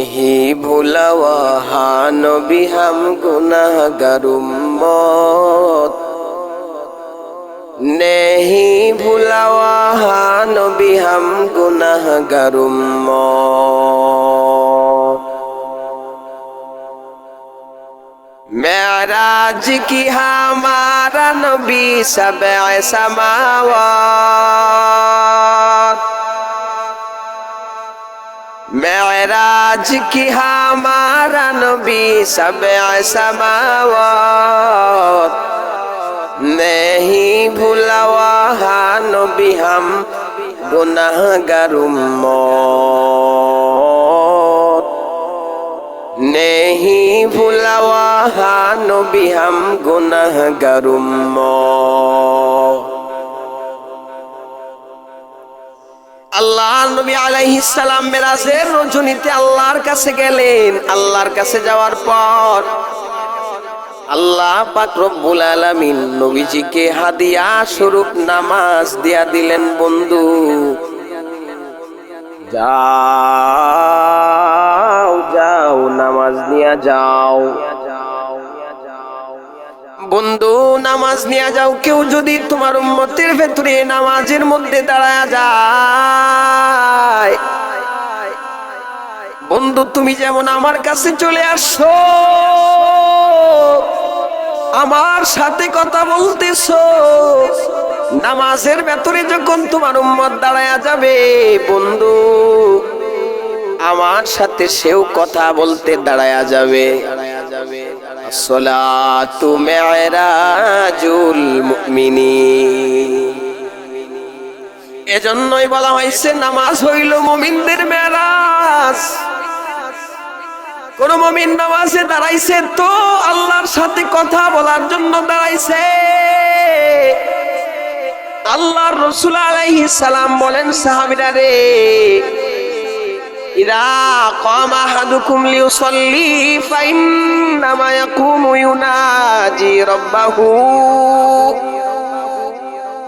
नहीं भूला वहाँ नबी हम गुनाहगार उम्मत नहीं भूला वहाँ नबी हम गुनाहगार उम्मत मेराज की हमारा नबी सबअ समावात मेराज की हमारा नबी सबअ समावात नहीं भूला वहाँ नबी हम गुनाहगार उम्मत नहीं भूला वहाँ नबी हम गुनाहगार उम्मत আল্লাহ নবী আলাইহিস সালাম মেরাজের রজনীতে আল্লাহর কাছে গেলেন। আল্লাহর কাছে যাওয়ার পর আল্লাহ পাক রব্বুল আলামিন নবীজিকে হাদিয়া স্বরূপ নামাজ দিয়া দিলেন। বন্ধু যাও যাও নামাজ নিয়ে যাও, বন্ধু নামাজ নিয়ে যাও। কেউ যদি তোমার উম্মতের ভেতরে নামাজের মধ্যে দাঁড়ায় যায়, বন্ধু তুমি যেমন আমার কাছে চলে আসছো, আমার সাথে কথা বলতেছো, নামাজের ভেতরে যখন তোমার উম্মত দাঁড়ায় যাবে, বন্ধু আমার সাথে সেও কথা বলতে দাঁড়ায় যাবে। আসসালাতু মিরাজুল মুমিনিন, এজন্যই বলা হয়েছে নামাজ হইল মুমিনদের মেরাজ। কোন মুমিন নামাজে দাঁড়াইছে তো আল্লাহর সাথে কথা বলার জন্য দাঁড়াইছে। আল্লাহর রাসূল আলাইহিস সালাম বলেন, সাহাবীরা রে, ইদা কামা আহাদুকুম লিউসাল্লি ফাইন্নামা ইয়াকুমু ইউনাজি রাব্বাহু।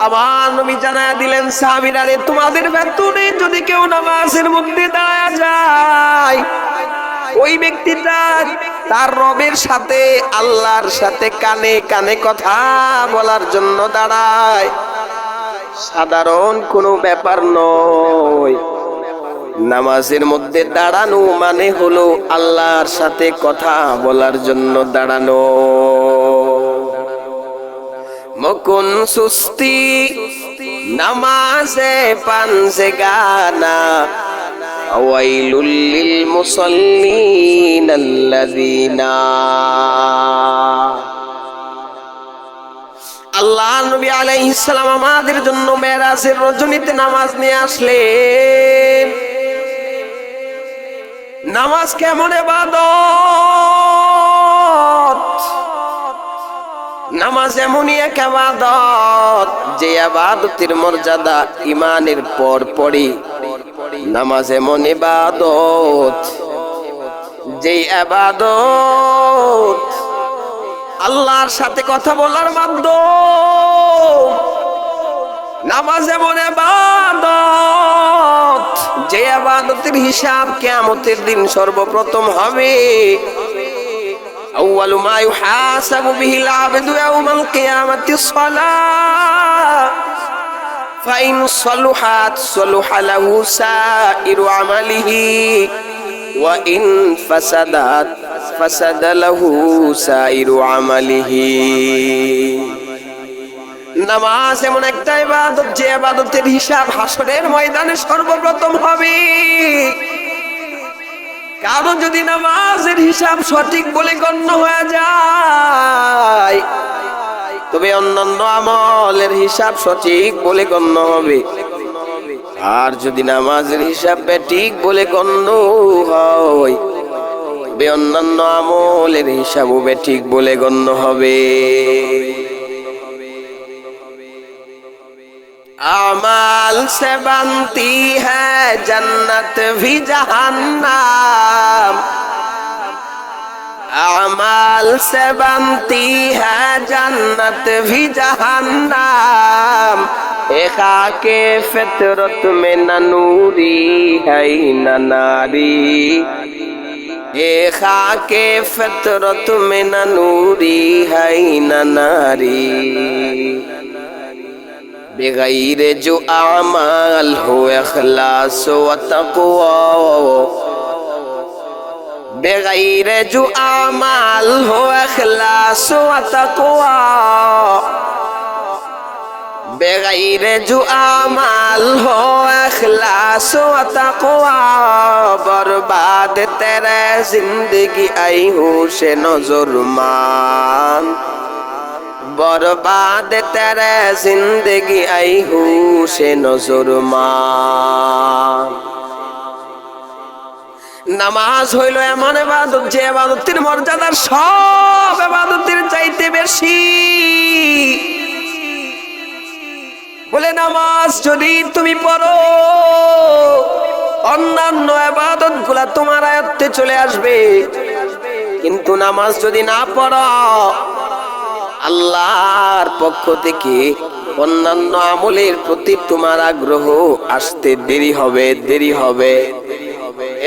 আমার নবী জানায়া দিলেন, সাহাবীরা রে, তোমাদের ভেতরে যদি কেউ নামাজের মধ্যে দাঁড়ায় যায়, ওই ব্যক্তিটা তার রবের সাথে আল্লাহর সাথে কানে কানে কথা বলার জন্য দাঁড়ায়। সাধারণ কোনো ব্যাপার নয়। নামাজের মধ্যে দাঁড়ানো মানে হলো আল্লাহর সাথে কথা বলার জন্য দাঁড়ানো। মকুন সুস্তি নামাজে পানজে গানা ওয়াইলুল লিল মুসাল্লিন আল্লাযিনা। আল্লাহ নবী আলাইহিস সালাম আমাদের জন্য মেরাজের রজনীতে নামাজ নিয়ে আসলেন। নামাজ কেমন ইবাদত, নামাজ এমনই এক ইবাদত যে ইবাদতের মর্যাদা ঈমানের পর পরই। নামাজ এমন ইবাদত যে ইবাদত আল্লাহর সাথে কথা বলার মাধ্যম। নামাজ এমন ইবাদত যে ইবাদতের হিসাব কিয়ামতের দিন সর্বপ্রথম হবে। আউয়ালু মা ইউহাসাবু বিহিল আবদু ইয়াউমাল কিয়ামাতিস সালাহ ফাইন সালুহাত সালুহা লাহু সাইরু আমালিহি ওয়া ইন ফাসাদাত ফাসাদা লাহু সাইরু আমালিহি। নামাজ এমন একটা ইবাদত যে ইবাদতের হিসাব হাসরের ময়দানে সর্বপ্রথম হবে। কারণ যদি নামাজের হিসাব সঠিক বলে গণ্য হয়ে যায়, তবে অন্যান্য আমলের হিসাব সঠিক বলে গণ্য হবে। আর যদি নামাজের হিসাব ঠিক বলে গণ্য হয়, তবে অন্যান্য আমলের হিসাবও ঠিক বলে গণ্য হবে। अमाल से बनती है जन्नत भी जहन्नम, अमाल से बनती है जन्नत भी जहन्नम। खाके फितरत में न नूरी है न नारी, এ খাকে ফিতরত মে না নূরি হাই না নারী بغیر جو اعمال ہو اخلاص و تقوی بغیر جو اعمال ہو اخلاص و تقوی بغیر جو اعمال ہو اخلاص و تقوی برباد تیرے زندگی ای ہوش نظر مان बर्बाद तेरे जिंदगी आई होशे नजर मान নামাজ হইল এমন ইবাদত যে ইবাদতের মর্যাদা সব ইবাদতের চাইতে বেশি বলে নামাজ যদি তুমি পড়ো অন্যান্য ইবাদতগুলো তোমার আয়ত্তে চলে আসবে কিন্তু নামাজ যদি না পড়ো আল্লাহর পক্ষ থেকে অন্যান্য আমলের প্রতি তোমার আগ্রহ আসতে দেরি হবে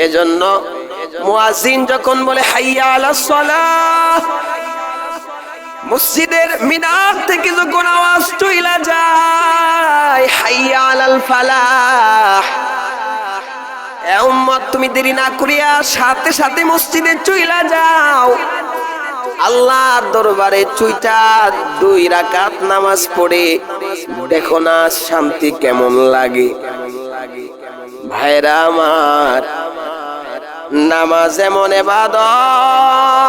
এজন্য মুয়াজ্জিন যখন বলে হাইয়া আলাস সালাহ মসজিদের মিনার থেকে যখন আওয়াজ চলে যায় হাইয়া আলাল ফালাহ এ উম্মত তুমি দেরি না করিয়া সাথে সাথে মসজিদে চলে যাও আল্লাহর দরবারে চুইটা 2 রাকাত নামাজ পড়ে দেখো না শান্তি কেমন লাগে ভাইরা আমার নামাজ এমন ইবাদত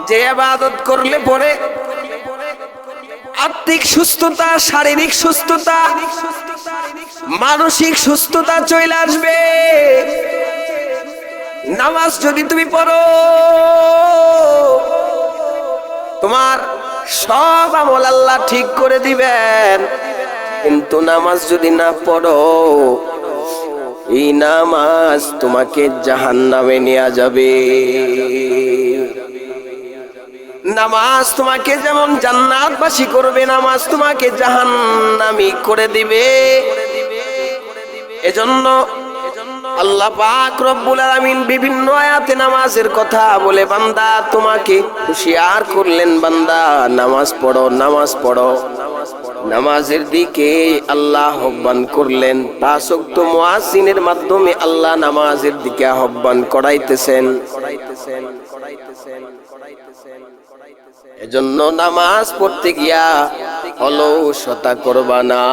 যে ইবাদত করলে পরে আত্মিক সুস্থতা শারীরিক সুস্থতা মানসিক সুস্থতা চলে আসবে নামাজ যদি তুমি পড়ো তোমার সব আমল আল্লাহ ঠিক করে দিবেন কিন্তু নামাজ যদি না পড়ো এই নামাজ তোমাকে জাহান্নামে নিয়ে যাবে নামাজ তোমাকে যেমন জান্নাতবাসী করবে নামাজ তোমাকে জাহান্নামী করে দিবে এজন্য আল্লাহ পাক রব্বুল আলামিন বিভিন্ন আয়াতে নামাজের কথা বলে বান্দা তোমাকে হুঁশিয়ার করলেন বান্দা নামাজ পড়ো নামাজের দিকে আল্লাহ আহ্বান করলেন 5 ওয়াক্ত মুয়াজ্জিনের মাধ্যমে আল্লাহ নামাজের দিকে আহ্বান করাইতেছেন এজন্য নামাজ পড়তে গিয়া অলসতা করবা না